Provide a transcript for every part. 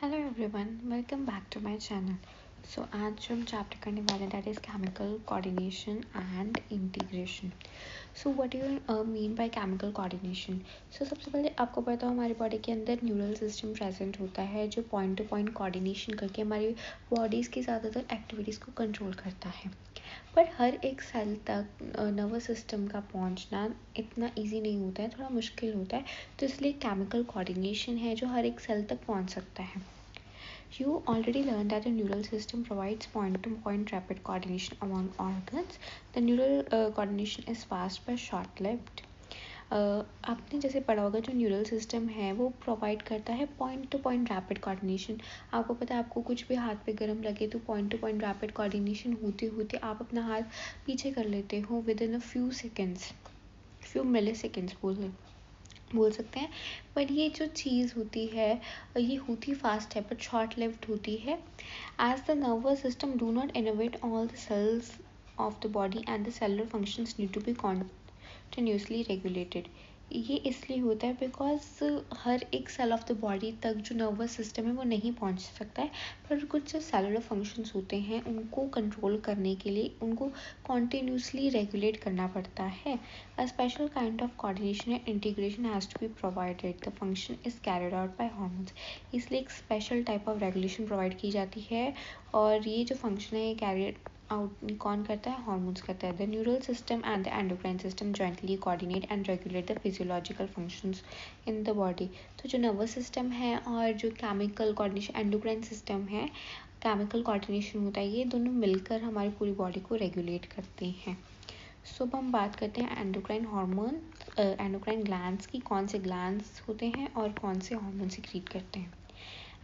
Hello everyone, welcome back to my channel. आज जो हम चैप्टर करने वाले हैं that is chemical coordination and integration. What you mean by chemical coordination. सबसे पहले आपको पता हो हमारी बॉडी के अंदर न्यूरल सिस्टम प्रेजेंट होता है जो पॉइंट टू पॉइंट कोऑर्डिनेशन करके हमारी बॉडीज़ की ज़्यादातर एक्टिविटीज़ को कंट्रोल करता है। पर हर एक सेल तक नर्वस सिस्टम का पहुंचना इतना इजी नहीं होता है, थोड़ा मुश्किल होता है। तो इसलिए केमिकल कोऑर्डिनेशन है जो हर एक सेल तक पहुंच सकता है। You already learned that the neural system provides point-to-point rapid coordination among organs. The neural coordination is fast but short-lived. आपने जैसे पढ़ा होगा जो न्यूरल सिस्टम है वो प्रोवाइड करता है point to point rapid coordination. आपको पता है आपको कुछ भी हाथ पे गर्म लगे तो point to point rapid coordination होते होते आप अपना हाथ पीछे कर लेते हो within a few seconds, few milliseconds बोल सकते हैं। पर ये जो चीज़ होती है ये होती फास्ट है बट शॉर्ट लिव्ड होती है। As the nervous system do not innervate all the cells of the body and the cellular functions need to be continuously regulated. ये इसलिए होता है बिकॉज हर एक सेल ऑफ द बॉडी तक जो नर्वस सिस्टम है वो नहीं पहुंच सकता है। पर कुछ जो सेलुलर फंक्शंस होते हैं उनको कंट्रोल करने के लिए उनको कॉन्टिन्यूसली रेगुलेट करना पड़ता है। A special kind of coordination and integration has to be provided. The function is carried out by hormones. इसलिए एक special type of regulation provide की जाती है और ये जो फंक्शन है ये कैरिड आउट कौन करता है, हार्मोन्स करता है। The neural system and the endocrine system jointly coordinate and regulate the physiological functions in the body. तो जो नर्वस सिस्टम है और जो केमिकल कोऑर्डिनेशन एंडोक्राइन सिस्टम है, केमिकल कोऑर्डिनेशन होता है, ये दोनों मिलकर हमारी पूरी बॉडी को रेगुलेट करते हैं। अब हम बात करते हैं एंडोक्राइन हार्मोन, एंडोक्राइन ग्लैंड्स की, कौन से ग्लैंड्स होते हैं और कौन से हार्मोन सिक्रीट करते हैं।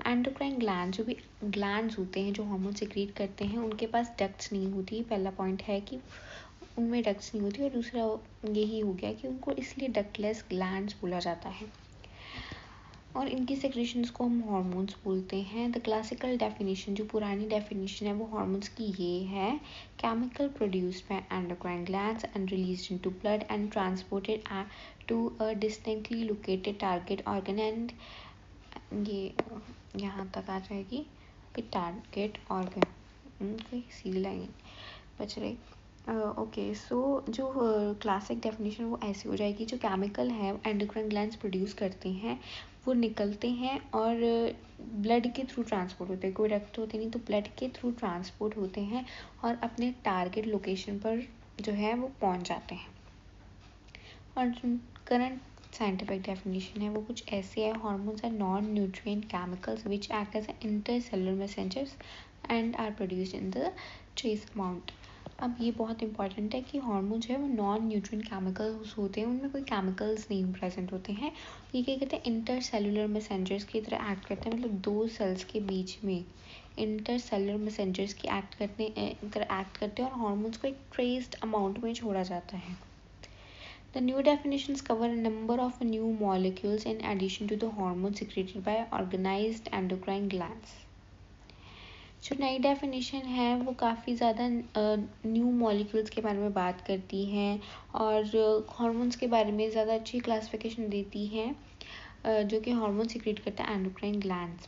एंडोक्राइन ग्लैंड जो भी ग्लैंड्स होते हैं जो हार्मोन सिक्रीट करते हैं उनके पास डक्ट्स नहीं होती। पहला पॉइंट है कि उनमें डक्ट्स नहीं होती और दूसरा यही हो गया कि उनको इसलिए डक्टलेस ग्लैंड्स बोला जाता है और इनकी सेक्रेशंस को हम हार्मोन्स बोलते हैं। द क्लासिकल डेफिनेशन जो पुरानी डेफिनेशन है वो हार्मोन्स की ये है, chemical produced by endocrine glands and released into blood and transported to a distinctly located target organ and ये यहाँ तक आ जाएगी कि टारगेट ऑर्गन कोई सी लाइन बच रही। ओके, जो क्लासिक डेफिनेशन वो ऐसी हो जाएगी, जो केमिकल है एंडोक्राइन ग्लैंड्स प्रोड्यूस करते हैं वो निकलते हैं और ब्लड के थ्रू ट्रांसपोर्ट होते हैं। कोई रक्त होते नहीं तो ब्लड के थ्रू ट्रांसपोर्ट होते हैं और अपने टारगेट लोकेशन पर जो है वो पहुंच जाते हैं। और जो करंट साइंटिफिक डेफिनेशन है वो कुछ ऐसे है, hormones are non nutrient chemicals which act as intercellular messengers and are produced in the trace amount. अब ये बहुत इंपॉर्टेंट है कि हार्मोन जो है वो नॉन न्यूट्रिएंट केमिकल्स होते हैं, उनमें कोई केमिकल्स नहीं प्रेजेंट होते हैं। ये क्या कहते हैं, इंटरसेलुलर मैसेंजर्स की तरह एक्ट करते हैं, मतलब दो सेल्स के बीच में इंटरसेलुलर मैसेंजर्स की तरह एक्ट करते हैं और हार्मोन्स को एक ट्रेस्ड अमाउंट में छोड़ा जाता है। The new definitions cover a number of new molecules in addition to the hormones secreted by organized endocrine glands. जो नई डेफिनेशन है वो काफ़ी ज़्यादा न्यू मॉलिक्यूल्स के बारे में बात करती हैं और हार्मोन्स के बारे में ज़्यादा अच्छी क्लासिफिकेशन देती हैं, जो कि हार्मोन सिक्रेट करता है endocrine glands.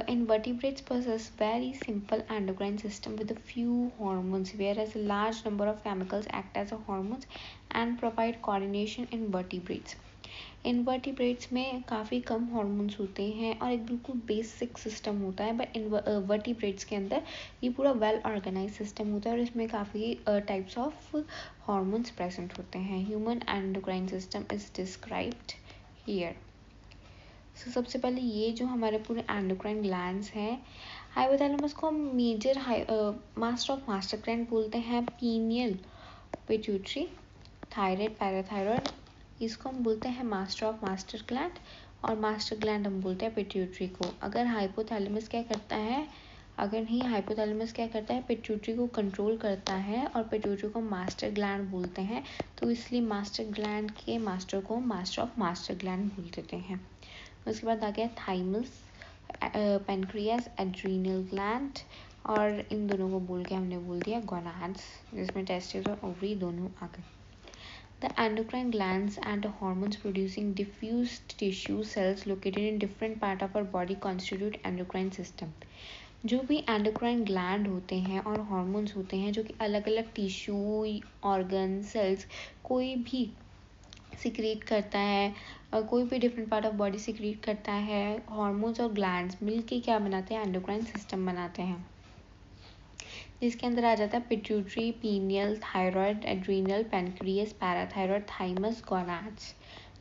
Invertebrates possess very simple endocrine system with a few hormones, whereas a large number of chemicals act as hormones and provide coordination in vertebrates. Invertebrates में काफ़ी कम हॉर्मोन्स होते हैं और एक बिल्कुल बेसिक सिस्टम होता है, बट वर्टिब्रेट्स के अंदर ये पूरा वेल ऑर्गेनाइज सिस्टम होता है और इसमें काफ़ी टाइप्स ऑफ हॉर्मोन्स प्रेजेंट होते हैं। Human endocrine system is described here. सबसे पहले ये जो हमारे पूरे एंडोक्राइन ग्लैंड्स हैं, हाइपोथैलेमस को हम major master of master gland बोलते हैं, पीनियल, पिट्यूटरी, थायराइड, पैराथायरॉयड, इसको हम बोलते हैं मास्टर ऑफ मास्टर ग्लैंड और मास्टर ग्लैंड हम बोलते हैं पिट्यूटरी को। अगर हाइपोथैलेमस क्या करता है, अगर नहीं हाइपोथैलेमस क्या करता है, पिट्यूटरी को कंट्रोल करता है और पिट्यूटरी को मास्टर ग्लैंड बोलते हैं, तो इसलिए मास्टर ग्लैंड के मास्टर को मास्टर ऑफ मास्टर ग्लैंड बोल देते हैं। उसके बाद आ गया थाइमस, पेनक्रियास, एड्रीनल ग्लैंड और इन दोनों को बोल के हमने बोल दिया गोनाड्स, जिसमें टेस्टिस और ओवरी दोनों आ गए। The endocrine glands and hormones producing diffuse tissue cells located in different part of our body constitute endocrine system. जो भी एंडोक्राइन ग्लैंड होते हैं और हार्मोन्स होते हैं जो कि अलग अलग टिश्यू, ऑर्गन, सेल्स कोई भी सिक्रीट करता है, कोई भी different part of body secrete करता है, हार्मोन्स और ग्लैंड्स मिलके क्या बनाते हैं, एंडोक्राइन सिस्टम बनाते हैं, जिसके अंदर आ जाता है pituitary, pineal, thyroid, adrenal, pancreas, parathyroid, thymus, gonads,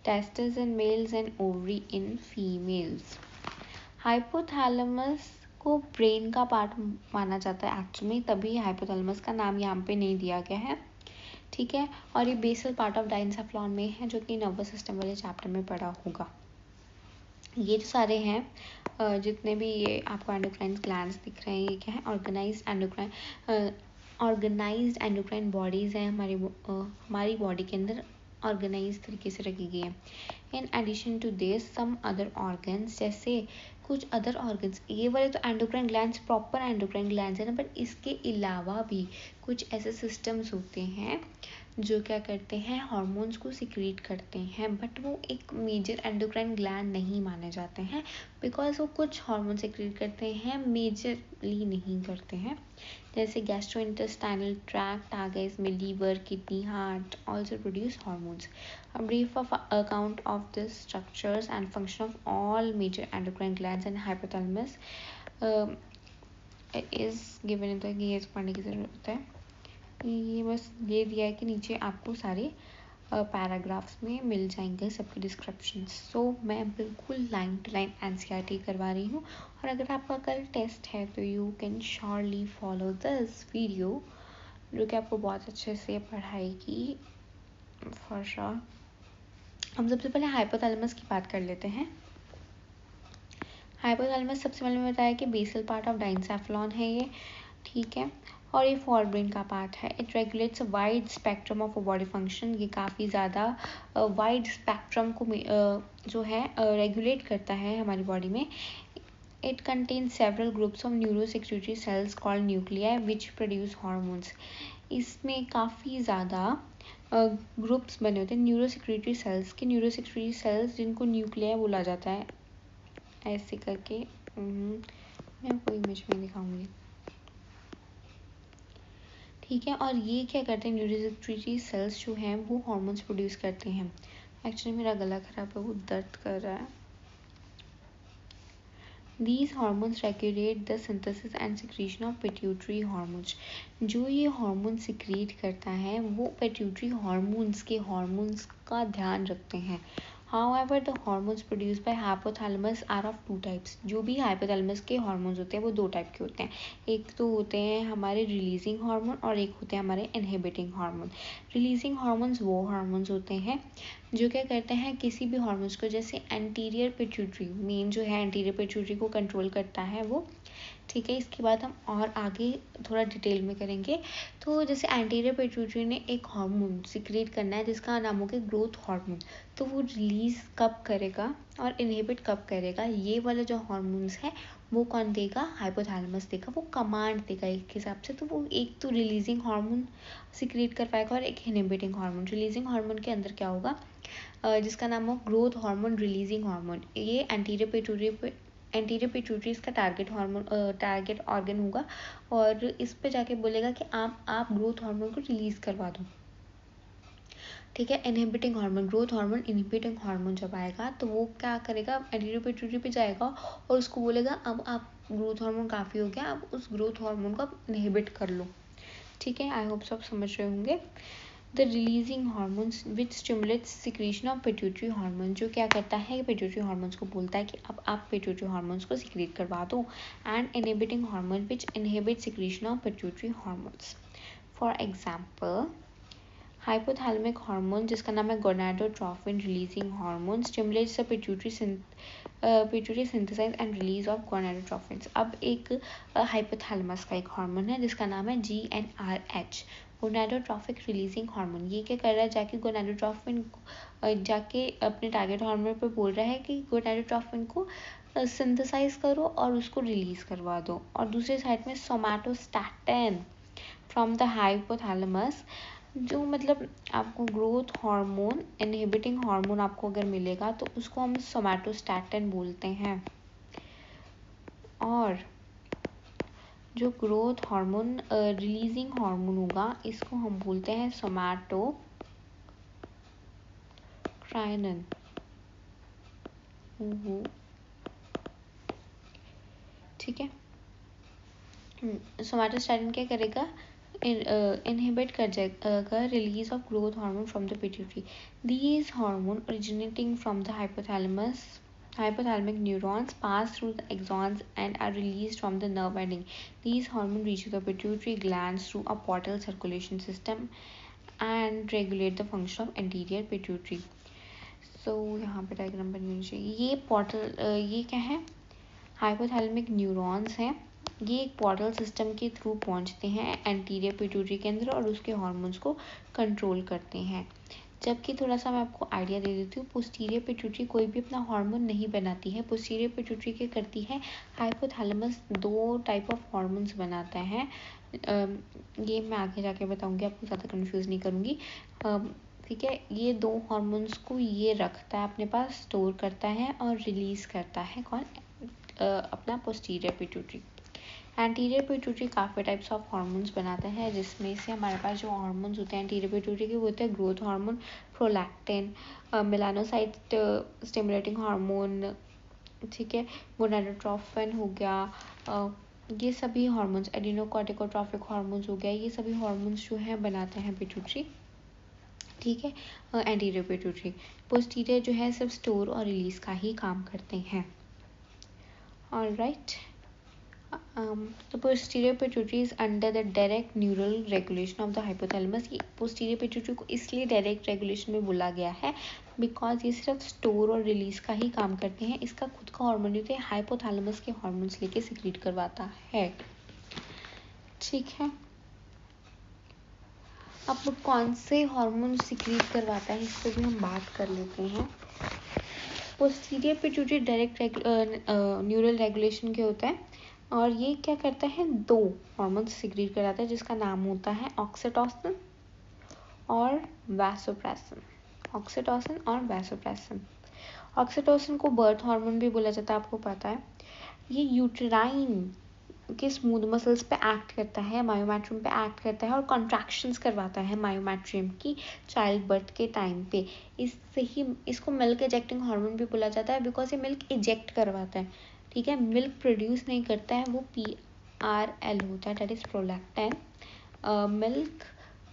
testis in males and ovary in females. Hypothalamus को ब्रेन का पार्ट माना जाता है एक्चुअली, तभी हाइपोथैलेमस का नाम यहाँ पे नहीं दिया गया है, ठीक है। और ये बेसल पार्ट ऑफ डाइनसेफ्लॉन में है, जो कि नर्वस सिस्टम वाले चैप्टर में पढ़ा होगा। ये जो सारे हैं जितने भी ये आपको एंडोक्राइन ग्लैंड्स दिख रहे हैं, ये क्या है, ऑर्गेनाइज्ड एंडोक्राइन बॉडीज़ हैं हमारी बॉडी के अंदर ऑर्गेनाइज तरीके से रखी गई है। In addition to this some other organs, जैसे कुछ अदर ऑर्गन्स, ये वाले तो endocrine glands proper endocrine glands है ना, बट इसके अलावा भी कुछ ऐसे सिस्टम्स होते हैं जो क्या करते हैं, हार्मोन्स को सिक्रीट करते हैं, बट वो एक मेजर एंडोक्राइन ग्लैंड नहीं माने जाते हैं, बिकॉज वो कुछ हार्मोन सिक्रीट करते हैं, मेजरली नहीं करते हैं। जैसे गैस्ट्रोइंटेस्टाइनल ट्रैक्ट आ गए इसमें, liver, kidney, heart also produce hormones. A brief account of the structures and function of all major endocrine glands and hypothalamus is given in the, ये पढ़ने की ज़रूरत है, ये बस ये दिया है कि नीचे आपको सारे पैराग्राफ्स में मिल जाएंगे सबके डिस्क्रिप्शन। सो मैं बिल्कुल लाइन टू लाइन एनसीईआरटी करवा रही हूँ, और अगर आपका कल टेस्ट है तो you can surely follow this video, जो कि आपको बहुत अच्छे से पढ़ाएगी फॉर श्योर। हम सबसे पहले हाइपोथैलेमस की बात कर लेते हैं। हाइपोथैलेमस सबसे पहले मैं बताया कि बेसल पार्ट ऑफ डाइनसेफ्लॉन है ये, ठीक है, और ये फोरब्रेन का पार्ट है। It regulates a wide spectrum of body function, ये काफ़ी ज़्यादा वाइड स्पेक्ट्रम को जो है रेगुलेट करता है हमारी बॉडी में। It contains several groups of neurosecretory cells called nuclei which produce hormones. इसमें काफ़ी ज़्यादा ग्रुप्स बने होते हैं न्यूरोसेक्रेटरी सेल्स के, न्यूरोसेक्रेटरी सेल्स जिनको न्यूक्लियाई बोला जाता है, ऐसे करके मैं कोई इमेज में दिखाऊंगी, ठीक है। और ये क्या करते हैं, न्यूरोसेक्रेटरी सेल्स जो हैं वो हार्मोन्स प्रोड्यूस करते हैं। एक्चुअली मेरा गला खराब है, वो दर्द कर रहा है। These hormones regulate the synthesis and secretion of pituitary hormones. जो ये हार्मोन सिक्रीट करता है वो पिट्यूटरी हार्मोन्स के हार्मोन्स का ध्यान रखते हैं। However, the hormones produced by hypothalamus are of two types. जो भी हाइपोथैलेमस के हार्मोन्स होते हैं वो दो टाइप के होते हैं। एक तो होते हैं हमारे रिलीजिंग हार्मोन और एक होते हैं हमारे इनहिबिटिंग हार्मोन। रिलीजिंग हार्मोन्स वो हार्मोन्स होते हैं जो क्या करते हैं, किसी भी हार्मोन्स को, जैसे एंटीरियर पिट्यूटरी मेन जो है एंटीरियर पिट्यूटरी को कंट्रोल करता है वो, ठीक है। इसके बाद हम और आगे थोड़ा डिटेल में करेंगे। तो जैसे एंटीरियर पिट्यूटरी ने एक हार्मोन सिक्रेट करना है जिसका नाम होगा ग्रोथ हार्मोन, तो वो रिलीज कब करेगा और इनहिबिट कब करेगा, ये वाला जो हार्मोन्स है वो कौन देगा, हाइपोथैलेमस देगा, वो कमांड देगा एक हिसाब से। तो वो एक तो रिलीजिंग हार्मोन सिक्रेट कर पाएगा और एक इनहिबिटिंग हार्मोन। रिलीजिंग हार्मोन के अंदर क्या होगा, जिसका नाम हो ग्रोथ हार्मोन, रिलीजिंग हार्मोन, ये एंटीरियर पिट्यूटरी इसका टारगेट हार्मोन, टारगेट ऑर्गन होगा, और इस पे जाके बोलेगा कि आप ग्रोथ हार्मोन को रिलीज करवा दो, ठीक है। Inhibiting hormone, growth hormone, inhibiting hormone जब आएगा तो वो क्या करेगा, एंटीरियर पिट्यूटरी पे जाएगा और उसको बोलेगा अब आप ग्रोथ हार्मोन काफ़ी हो गया, अब उस ग्रोथ हार्मोन को आप इनहिबिट कर लो, ठीक है। आई होप सब समझ रहे होंगे। The releasing hormones which stimulates secretion of pituitary hormone, जो क्या करता है पिट्यूटरी हार्मोन्स को बोलता है कि अब आप पिट्यूटरी हार्मोन्स को सिक्रेट करवा दो। And inhibiting hormone which inhibit secretion of pituitary hormones. For example, hypothalamic hormone जिसका नाम है gonadotrophin releasing hormone stimulates the pituitary synthesize and release of gonadotrophins. अब एक हाइपोथैलेमस का एक हार्मोन है जिसका नाम है GnRH, गोनाडोट्रोफिक रिलीजिंग हार्मोन। ये क्या कर रहा है, जाके गोनाडोट्रोफिन जाके अपने टारगेट हार्मोन पे बोल रहा है कि गोनाडोट्रोफिन को सिंथेसाइज करो और उसको रिलीज करवा दो। और दूसरे साइड में सोमैटोस्टैटिन फ्रॉम द हाइपोथैलेमस जो मतलब आपको ग्रोथ हार्मोन इनहिबिटिंग हार्मोन आपको अगर मिलेगा तो उसको हम सोमैटोस्टैटिन बोलते हैं। और जो ग्रोथ हार्मोन रिलीजिंग हार्मोन होगा इसको हम बोलते हैं सोमैटोक्राइनिन। ठीक है, सोमैटोस्टैटिन क्या करेगा, इनहिबिट कर जाएगा release of growth hormone from the pituitary. These hormone originating from the hypothalamus hypothalamic neurons pass through the axons and are released from the nerve ending. These hormones reach the pituitary glands through a portal circulation system and regulate the function of anterior pituitary. So यहाँ पे diagram बनी होनी चाहिए। ये portal ये क्या है, hypothalamic neurons हैं। ये एक पोर्टल सिस्टम के थ्रू पहुंचते हैं एंटीरियर पिट्यूटरी के अंदर और उसके हार्मोन्स को कंट्रोल करते हैं। जबकि थोड़ा सा मैं आपको आइडिया दे देती हूँ, पोस्टीरियर पिट्यूटरी कोई भी अपना हार्मोन नहीं बनाती है। पोस्टीरियर पिट्यूटरी क्या करती है, हाइपोथैलेमस दो टाइप ऑफ हार्मोन्स बनाता है। ये मैं आगे जाके बताऊंगी, आपको ज़्यादा कंफ्यूज नहीं करूँगी। ठीक है, ये दो हार्मोन्स को ये रखता है अपने पास, स्टोर करता है और रिलीज करता है। कौन, अपना पोस्टीरियर पिट्यूटरी। एंटीरियर पिट्यूटरी काफ़ी टाइप्स ऑफ हार्मोन्स बनाता है, जिसमें से हमारे पास जो हार्मोन्स होते हैं एंटीरियर पिट्यूटरी के वो होते हैं growth hormone, prolactin, melanocyte stimulating hormone, ठीक है, गोनाडोट्रोफिन हो गया, ये सभी हार्मोन्स, एडिनोकॉर्टिकोट्रॉफिक हार्मोन्स हो गया, ये सभी हार्मोन्स जो है बनाते हैं पिट्यूटरी। ठीक है, एंटीरियर पिट्यूटरी। पोस्टीरियर जो है सिर्फ स्टोर और रिलीज का ही काम करते हैं। Alright, the posterior pituitary is under the direct neural regulation of the hypothalamus. ये posterior pituitary को इसलिए direct regulation में बोला गया है बिकॉज ये सिर्फ स्टोर और रिलीज का ही काम करते हैं। इसका खुद का हार्मोन होता है, हाइपोथैलेमस के हार्मोन्स लेके सिक्रीट करवाता है। ठीक है, अब कौन से हार्मोन सिक्रीट करवाता है इस पर भी हम बात कर लेते हैं। Posterior pituitary direct neural regulation के होता है और ये क्या करता है, दो हार्मोन सिक्रीट कराता है जिसका नाम होता है ऑक्सीटोसिन और वैसोप्रेसिन। ऑक्सीटोसिन और वैसोप्रेसिन। ऑक्सीटोसिन को बर्थ हार्मोन भी बोला जाता है, आपको पता है। ये यूट्राइन के स्मूथ मसल्स पे एक्ट करता है, मायोमेट्रियम पे एक्ट करता है और कॉन्ट्रैक्शंस करवाता है मायोमेट्रियम की चाइल्ड बर्थ के टाइम पे। इससे ही इसको मिल्क इजेक्टिंग हार्मोन भी बोला जाता है बिकॉज ये मिल्क इजेक्ट करवाता है। ठीक है, मिल्क प्रोड्यूस नहीं करता है, वो PRL होता है, that is prolactin, milk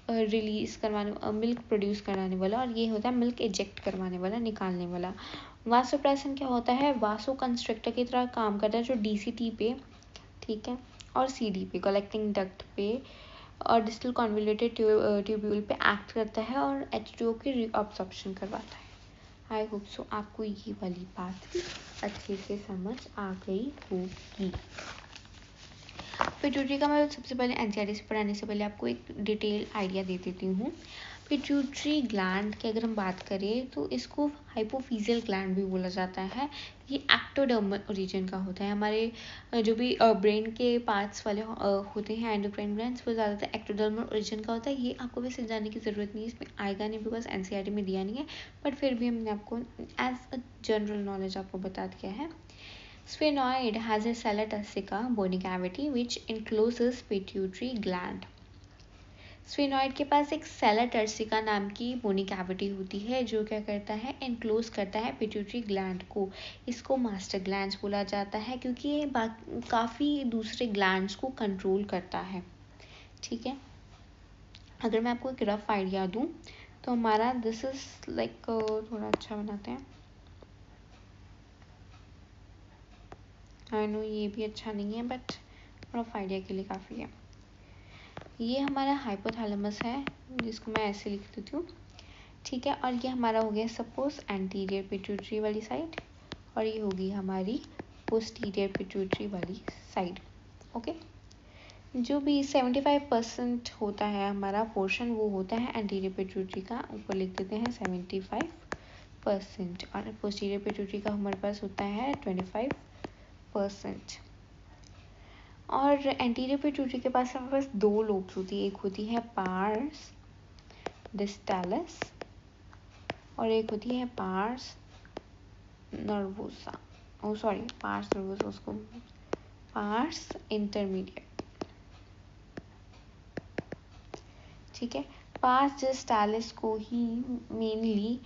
release करवाने, मिल्क प्रोड्यूस कराने वाला, और ये होता है मिल्क इजेक्ट करवाने वाला, निकालने वाला। वासोप्रेसिन क्या होता है, वासो कंस्ट्रिक्टर की तरह काम करता है जो DCT पे, ठीक है, और CD पे, कलेक्टिंग डक्ट पे और डिस्टल कॉन्वोल्यूटेड ट्यूब्यूल पे एक्ट करता है और H2O की रीअब्सॉर्प्शन करवाता है। आई होप सो आपको ये वाली बात भी अच्छे से समझ आ गई होगी। पिट्यूटरी का मैं सबसे पहले NCERT से पढ़ाने से पहले आपको एक डिटेल आइडिया दे देती हूँ। पिट्यूटरी ग्लैंड की अगर हम बात करें तो इसको हाइपोफिजियल ग्लैंड भी बोला जाता है। ये एक्टोडर्मल ओरिजिन का होता है। हमारे जो भी ब्रेन के पार्ट्स वाले होते हैं एंडोक्राइन ग्लैंड्स, वो ज़्यादातर एक्टोडर्मल ओरिजिन का होता है। ये आपको वैसे जानने की ज़रूरत नहीं है, इसमें आएगा नहीं बिकॉज NCERT में दिया नहीं है, बट फिर भी हमने आपको एज अ जनरल नॉलेज आपको बता दिया है। Sphenoid has a sella turcica bony cavity which encloses pituitary gland. Sphenoid के पास एक सेला टर्सिका नाम की बोनी कैविटी होती है जो क्या करता है, एनक्लोज करता है पिट्यूटरी ग्लैंड को। इसको मास्टर ग्लैंड्स बोला जाता है क्योंकि ये काफ़ी दूसरे ग्लैंड्स को कंट्रोल करता है। ठीक है, अगर मैं आपको एक रफ आइडिया दूँ तो हमारा दिस इज लाइक, थोड़ा अच्छा बनाते हैं। आई नो ये भी अच्छा नहीं है बट रफ आइडिया के लिए काफ़ी है। ये हमारा हाइपोथैलेमस है जिसको मैं ऐसे लिख देती हूँ। ठीक है, और ये हमारा हो गया सपोज एंटीरियर पिट्यूटरी वाली साइड और ये होगी हमारी पोस्टीरियर पिट्यूटरी वाली साइड। ओके, जो भी 75% होता है हमारा पोर्शन वो होता है एंटीरियर पिट्यूटरी का, ऊपर लिख देते हैं 75%, और पोस्टीरियर पिट्यूटरी का हमारे पास होता है 25%। और एंटीरियर पिट्यूटरी के पास हमारे पास दो लोब्स होती है, एक होती है पार्स डिस्टालिस, और एक होती है पार्स नर्वोसा, पार्स नर्वोसा, उसको पार्स इंटरमीडिएट। ठीक है, पार्स डिस्टालिस को ही मेनली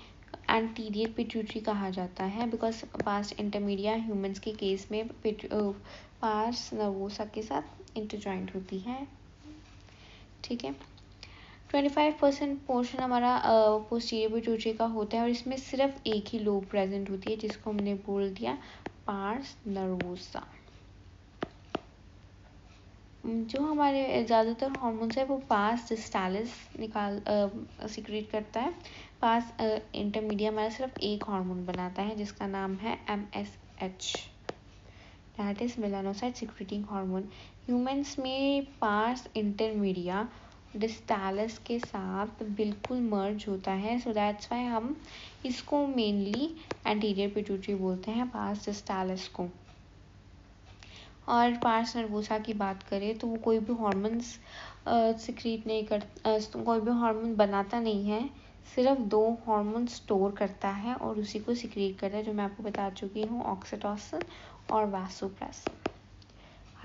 एंटीरियर पिट्यूटरी कहा जाता है, बिकॉज पार्स इंटरमीडिया ह्यूमंस के केस में पार्स नर्वोसा के साथ इंटरजॉइंट होती है। ठीक है, 25% पोर्शन हमारा पोस्टीरियर पिट्यूटरी का होता है, और इसमें सिर्फ एक ही लोब प्रेजेंट होती है, जिसको हमने बोल दिया पार्स नर्वोसा। जो हमारे ज़्यादातर हार्मोन्स है वो पार्स डिस्टालिस सीक्रेट करता है। पार्स इंटरमीडिया हमारा सिर्फ एक हार्मोन बनाता है, जिसका नाम है MSH, that is melanocyte secreting hormone. Humans में पार्स इंटरमीडिया डिस्टालिस के साथ बिल्कुल मर्ज होता है, सो दैट्स वाई हम इसको मेनली एंटीरियर पिट्यूटरी बोलते हैं, पार्स डिस्टालिस को। और पार्स नर्वोसा की बात करें तो वो कोई भी हार्मोन्स सिक्रीट नहीं कर कोई भी हार्मोन बनाता नहीं है, सिर्फ 2 हार्मोन स्टोर करता है और उसी को सिक्रीट करता है, जो मैं आपको बता चुकी हूँ, ऑक्सीटोसिन और वासोप्रेसिन।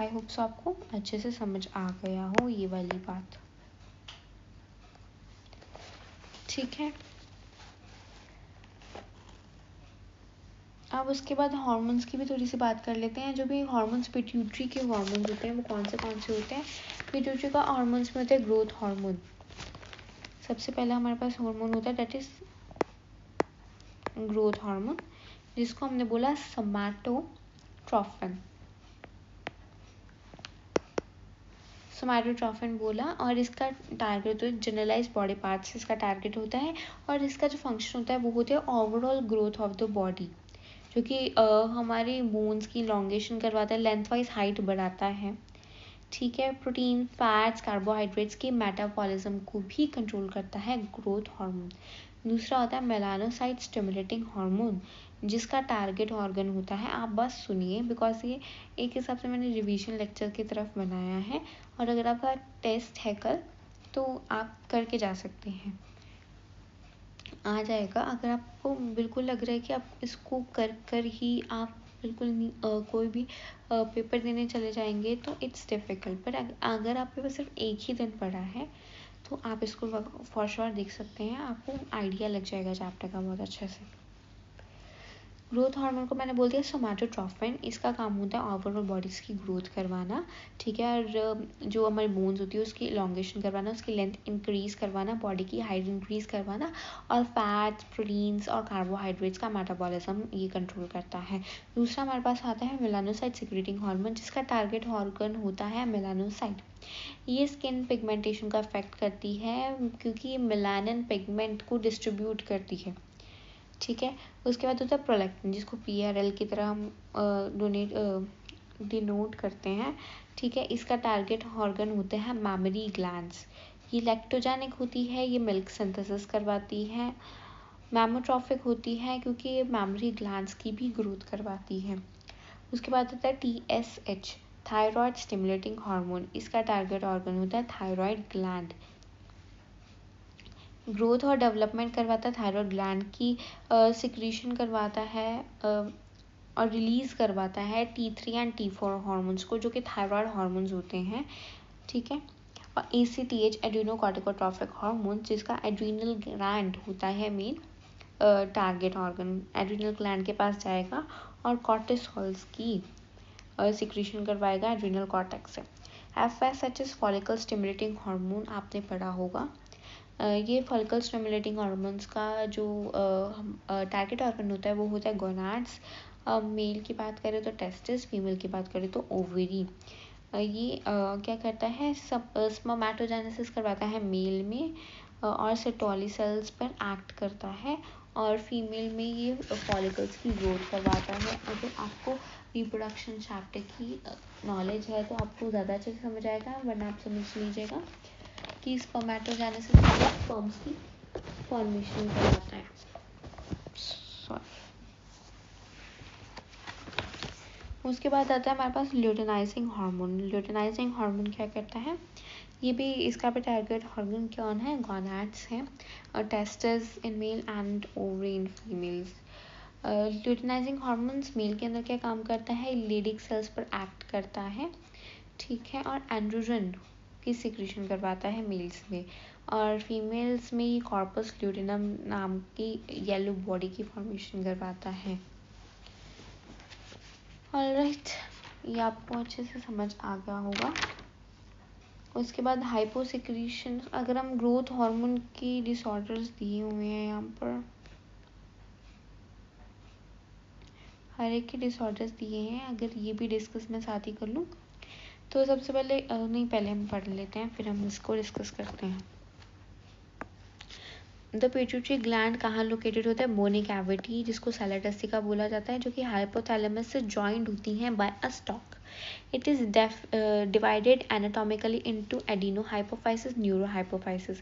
आई होप सो आपको अच्छे से समझ आ गया हो ये वाली बात। ठीक है, अब उसके बाद हार्मोन्स की भी थोड़ी सी बात कर लेते हैं। जो भी हार्मोन्स पिट्यूटरी के हार्मोन्स होते हैं वो कौन से होते हैं। पिट्यूटरी का हार्मोन्स में होते हैं ग्रोथ हार्मोन। सबसे पहला हमारे पास हार्मोन होता है दैट इज ग्रोथ हार्मोन, जिसको हमने बोला सोमैटोट्रोफिन बोला, और इसका टारगेट तो जनरलाइज बॉडी पार्ट्स इसका टारगेट होता है, और इसका जो फंक्शन होता है वो होता है overall growth of the body, जो कि हमारे बोन्स की लॉन्गेशन करवाता है, लेंथ वाइज हाइट बढ़ाता है। ठीक है, प्रोटीन, फैट्स, कार्बोहाइड्रेट्स के मेटाबॉलिज्म को भी कंट्रोल करता है ग्रोथ हार्मोन। दूसरा होता है मेलानोसाइट स्टिमुलेटिंग हार्मोन, जिसका टारगेट ऑर्गन होता है, आप बस सुनिए बिकॉज ये एक हिसाब से मैंने रिवीजन लेक्चर की तरफ बनाया है, और अगर आपका टेस्ट है कल तो आप करके जा सकते हैं, आ जाएगा। अगर आपको बिल्कुल लग रहा है कि आप इसको कर ही आप बिल्कुल कोई भी पेपर देने चले जाएंगे तो इट्स डिफ़िकल्ट, पर अगर आपके पास सिर्फ एक ही दिन पड़ा है तो आप इसको फॉर श्योर देख सकते हैं, आपको आइडिया लग जाएगा चैप्टर का बहुत अच्छे से। ग्रोथ हार्मोन को मैंने बोल दिया सोमैटोट्रोफिन, इसका काम होता है ओवरऑल बॉडीज की ग्रोथ करवाना। ठीक है, और जो हमारी बोन्स होती है उसकी इलॉन्गेशन करवाना, उसकी लेंथ इंक्रीज करवाना, बॉडी की हाइट इंक्रीज करवाना, और फैट्स, प्रोटीन्स और कार्बोहाइड्रेट्स का मेटाबॉलिज्म ये कंट्रोल करता है। दूसरा हमारे पास आता है मेलानोसाइट सिक्रेटिंग हार्मोन, जिसका टारगेट ऑर्गन होता है मेलानोसाइट। ये स्किन पिगमेंटेशन का इफेक्ट करती है, क्योंकि ये मेलानिन पिगमेंट को डिस्ट्रीब्यूट करती है। ठीक है, उसके बाद होता है प्रोलैक्टिन, जिसको PRL की तरह हम डिनोट करते हैं। ठीक है, इसका टारगेट ऑर्गन होते हैं मैमरी ग्लैंड्स। ये लैक्टोजेनिक होती है, ये मिल्क सिंथेसिस करवाती है। मैमोट्रॉफिक होती है क्योंकि ये मैमरी ग्लैंड्स की भी ग्रोथ करवाती है। उसके बाद होता है TSH, थायराइड स्टिमुलेटिंग हार्मोन, इसका टारगेट ऑर्गन होता है थायराइड ग्लैंड। ग्रोथ और डेवलपमेंट करवाता है, थायराइड ग्लैंड की सिक्रीशन करवाता है और रिलीज करवाता है T3 एंड T4 हार्मोन्स को, जो कि थायराइड हार्मोन्स होते हैं। ठीक है, और ACTH एड्रीनोकॉर्टिकोट्रोफिक हार्मोन, जिसका एड्रीनल ग्लैंड होता है main target organ. Adrenal gland के पास जाएगा और कॉर्टिसोल्स की सिक्रीशन करवाएगा एड्रीनल कॉर्टेक्स से। FSH is follicle stimulating hormone, आपने पढ़ा होगा। ये फॉलिकल स्टिमुलेटिंग हार्मोन्स का जो टारगेट ऑर्गन होता है वो होता है गोनाड्स। मेल की बात करें तो टेस्टिस, फीमेल की बात करें तो ओवरी। ये क्या करता है, सब स्पर्मेटोजेनेसिस करवाता है मेल में, और सेटोली सेल्स पर एक्ट करता है, और फीमेल में ये फॉलिकल्स की ग्रोथ करवाता है। अगर आपको रिप्रोडक्शन चैप्टर की नॉलेज है तो आपको ज़्यादा अच्छे से समझ आएगा, वरना आप समझ लीजिएगा कि स्पर्मेटोजेनेसिस मतलब स्पर्म्स की फॉर्मेशन करवाता है। उसके बाद आता है हमारे पास ल्यूटेनाइजिंग हार्मोन। ल्यूटेनाइजिंग हार्मोन क्या करता है, ये भी इसका भी टारगेट ऑर्गन कौन है, गोनाड्स हैं, और testis in male and ovary in females. Luteinizing hormones male के अंदर क्या काम करता है, लेडिक सेल्स पर एक्ट करता है, ठीक है, और एंड्रोजन की सिक्रीशन करवाता है मेल्स में, और फीमेल्स में ये कॉर्पस ल्यूटिनम नाम की येलो बॉडी की फॉर्मेशन करवाता है। ऑलराइट, ये आपको अच्छे से समझ आ गया होगा। उसके बाद हाइपोसिक्रीशन, अगर हम ग्रोथ हार्मोन की डिसऑर्डर्स दिए हुए हैं यहाँ पर, हर एक के डिसऑर्डर्स दिए हैं, अगर ये भी डिस्कस मैं साथ ही कर लूँ तो सबसे पहले नहीं, पहले हम पढ़ लेते हैं फिर हम इसको डिस्कस करते हैं। द पिट्यूटरी ग्लैंड कहाँ लोकेटेड होता है, बोनी कैविटी, जिसको सैलाडस्टिका बोला जाता है, जो कि हाइपोथैलेमस से जॉइंट होती हैं by a stalk. It is divided anatomically into adenohypophysis, neurohypophysis.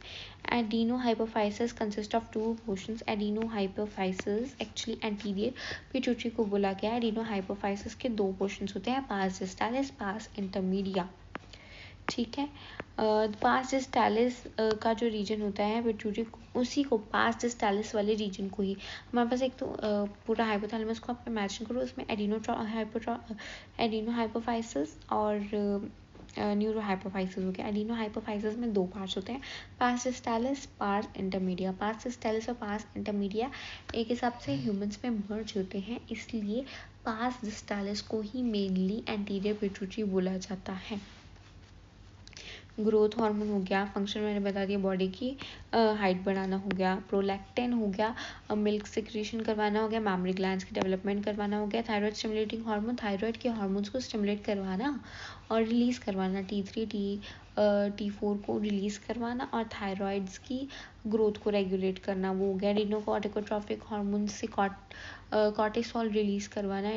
Adenohypophysis consists of two portions. Adenohypophysis actually anterior pituitary को बोला गया है। Adenohypophysis के दो portions होते हैं, pars distalis, pars intermedia, ठीक है। पास डिस्टालिस का जो रीजन होता है पिट्यूटरी, उसी को पास डिस्टालिस वाले रीजन को ही हमारे पास एक तो पूरा हाइपोथैलेमस को आप इमेजिन करो, उसमें एडिनो हाइपोफाइसिस और न्यूरो हाइपोफाइसिस हो गया। एडिनो हाइपोफाइसिस में दो पार्ट्स होते हैं, पास डिस्टालिस, पास इंटरमीडिया। पास डिस्टालिस और पास इंटरमीडिया एक हिसाब से ह्यूमंस में मर्ज होते हैं, इसलिए पास डिस्टालिस को ही मेनली एंटीरियर पिट्यूटरी बोला जाता है। ग्रोथ हार्मोन हो गया, फंक्शन मैंने बता दिया बॉडी की, हाइट बढ़ाना हो गया, प्रोलैक्टिन हो गया, मिल्क सिक्रीशन करवाना हो गया, मैमरी ग्लैंड्स की डेवलपमेंट करवाना हो गया, थायराइड स्टिमुलेटिंग हार्मोन, थायराइड के हार्मोन्स को स्टिमुलेट करवाना और रिलीज करवाना, T3 T4 को रिलीज करवाना और थायराइड्स की ग्रोथ को रेगुलेट करना, वो हो गया। एडिनोकॉर्टिकोट्रॉफिक हार्मोन से कॉर्टिसोल रिलीज करवाना,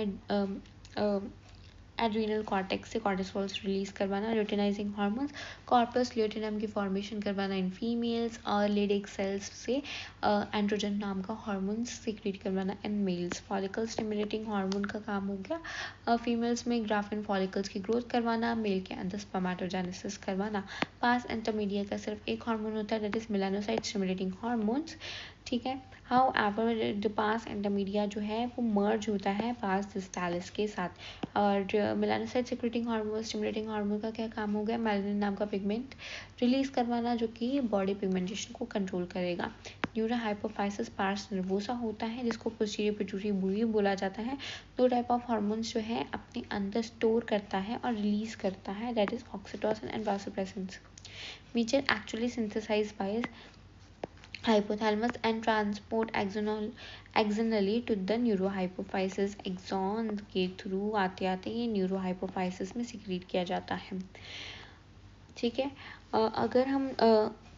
एड्रीनल कॉर्टेक्स से कॉर्टिसोल्स रिलीज करवाना, ल्यूटिनाइजिंग हार्मोन्स, कॉर्पस ल्यूटिनम की फॉर्मेशन करवाना इन फीमेल्स, और लेडिक सेल्स से एंड्रोजन नाम का हार्मोन सीक्रेट करवाना in males. Follicle stimulating hormone का काम हो गया फीमेल्स में ग्राफिन फॉलिकल्स की ग्रोथ करवाना, मेल के अंदर स्पर्मेटोजेनेसिस करवाना। पास इंटरमीडिएट का सिर्फ एक हार्मोन होता है, that is melanocyte stimulating hormones, ठीक है। हाउ एवर पास इंटरमीडिया जो है वो मर्ज होता है पास डिस्टालिस के साथ। और melanocyte secreting hormone stimulating hormone का क्या काम हो गया, मेलानिन नाम का पिगमेंट रिलीज करवाना, जो कि बॉडी पिगमेंटेशन को कंट्रोल करेगा। न्यूरो हाइपोफाइसिस पार्स नर्वोसा होता है, जिसको पोस्टीरियर पिट्यूटरी बुरी बोला जाता है। दो टाइप ऑफ हार्मोन्स जो है अपने अंदर स्टोर करता है और रिलीज करता है, that is oxytocin and vasopressins, which are actually synthesized by hypothalamus and transport axonally to the neurohypophysis। Axon के थ्रू आते आते ये न्यूरोहाइपोफाइसिस में सिक्रीट किया जाता है, ठीक है।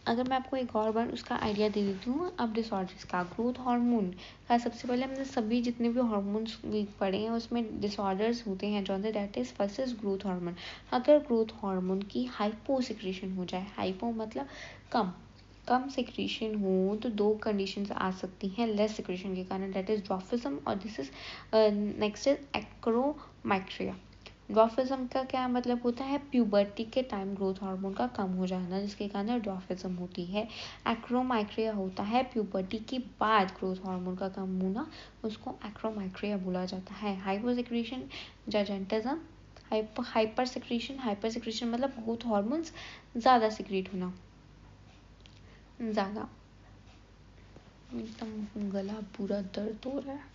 अगर मैं आपको एक और बार उसका आइडिया दे देती हूँ अब डिसऑर्डर्स का। ग्रोथ हार्मोन का सबसे पहले हमने सभी जितने भी हार्मोन्स पढ़े हैं उसमें डिसऑर्डर्स होते हैं, जो that is first is growth hormone. अगर ग्रोथ हार्मोन की हाइपो सिक्रेशन हो जाए, हाइपो मतलब कम सिक्रेशन हो तो दो कंडीशंस आ सकती हैं लेस सिक्रेशन के कारण, दैट इज ड्वार्फिज्म और this is next is acromicria. Dwarfism का क्या मतलब होता है, प्यूबर्टी के टाइम ग्रोथ हार्मोन का कम हो जाना, जिसके कारण ड्वार्फिज्म होती है। एक्रोमाइक्रिया होता है प्यूबर्टी के बाद ग्रोथ हार्मोन का कम होना, उसको एक्रोमाइक्रिया बोला जाता है। हाइपोसिक्रेशन जाइजेंटिज्म, हाइपर सिक्रेशन मतलब ग्रोथ हार्मोन्स ज़्यादा सिक्रेट होना, ज़्यादा। एकदम गला पूरा दर्द हो रहा है।